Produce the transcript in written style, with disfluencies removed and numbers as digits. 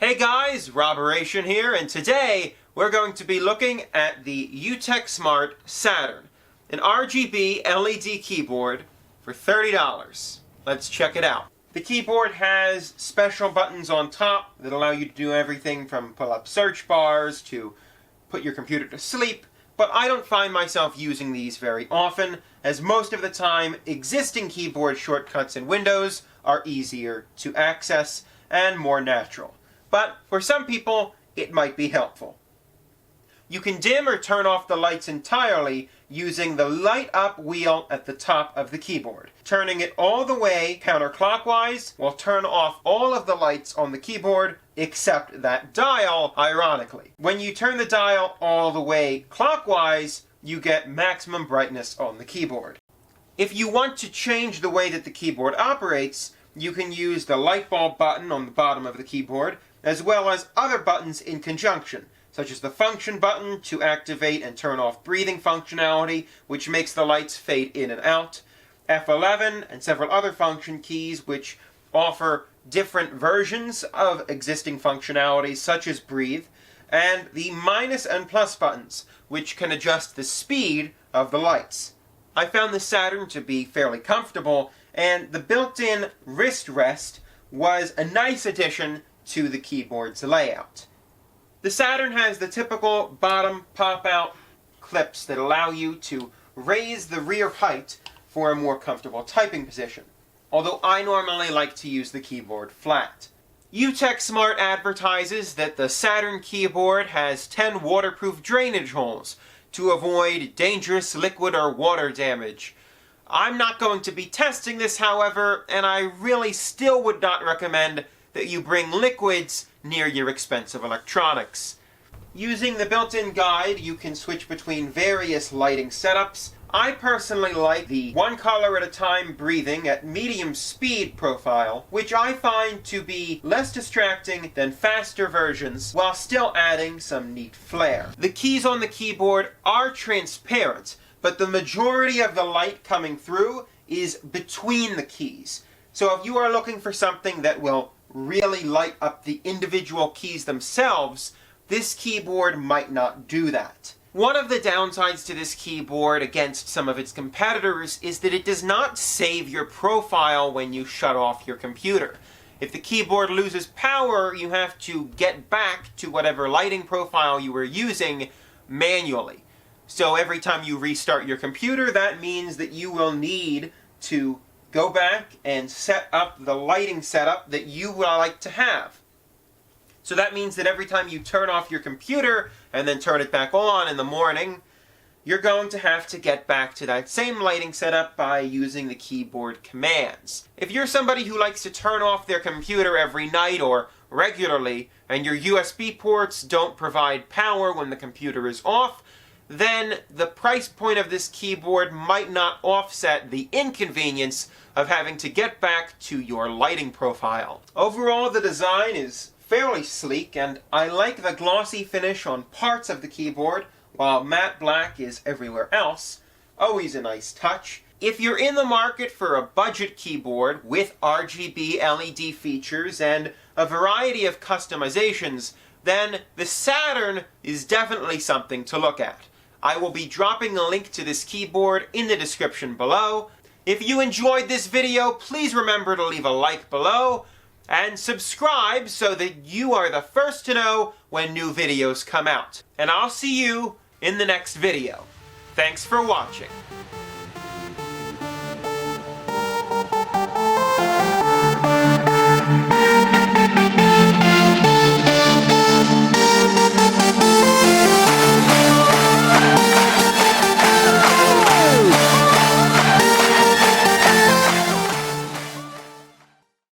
Hey guys, Roberation here, and today we're going to be looking at the UtechSmart Saturn, an RGB LED keyboard for $30. Let's check it out. The keyboard has special buttons on top that allow you to do everything from pull up search bars to put your computer to sleep, but I don't find myself using these very often, as most of the time existing keyboard shortcuts in Windows are easier to access and more natural. But for some people, it might be helpful. You can dim or turn off the lights entirely using the light up wheel at the top of the keyboard. Turning it all the way counterclockwise will turn off all of the lights on the keyboard except that dial, ironically. When you turn the dial all the way clockwise, you get maximum brightness on the keyboard. If you want to change the way that the keyboard operates, you can use the light bulb button on the bottom of the keyboard, as well as other buttons in conjunction, such as the function button to activate and turn off breathing functionality, which makes the lights fade in and out, F11, and several other function keys which offer different versions of existing functionality, such as breathe, and the minus and plus buttons, which can adjust the speed of the lights. I found the Saturn to be fairly comfortable, and the built-in wrist rest was a nice addition to the keyboard's layout. The Saturn has the typical bottom pop-out clips that allow you to raise the rear height for a more comfortable typing position, although I normally like to use the keyboard flat. UtechSmart advertises that the Saturn keyboard has 10 waterproof drainage holes to avoid dangerous liquid or water damage. I'm not going to be testing this, however, and I really still would not recommend that you bring liquids near your expensive electronics. Using the built-in guide, you can switch between various lighting setups. I personally like the one color at a time breathing at medium speed profile, which I find to be less distracting than faster versions, while still adding some neat flair. The keys on the keyboard are transparent, but the majority of the light coming through is between the keys. So if you are looking for something that will really light up the individual keys themselves, this keyboard might not do that. One of the downsides to this keyboard against some of its competitors is that it does not save your profile when you shut off your computer. If the keyboard loses power, you have to get back to whatever lighting profile you were using manually. So every time you restart your computer, that means that you will need to go back and set up the lighting setup that you would like to have. So that means that every time you turn off your computer and then turn it back on in the morning, you're going to have to get back to that same lighting setup by using the keyboard commands. If you're somebody who likes to turn off their computer every night or regularly, and your USB ports don't provide power when the computer is off, then the price point of this keyboard might not offset the inconvenience of having to get back to your lighting profile. Overall, the design is fairly sleek, and I like the glossy finish on parts of the keyboard, while matte black is everywhere else. Always a nice touch. If you're in the market for a budget keyboard with RGB LED features and a variety of customizations, then the Saturn is definitely something to look at. I will be dropping a link to this keyboard in the description below. If you enjoyed this video, please remember to leave a like below and subscribe so that you are the first to know when new videos come out. And I'll see you in the next video. Thanks for watching.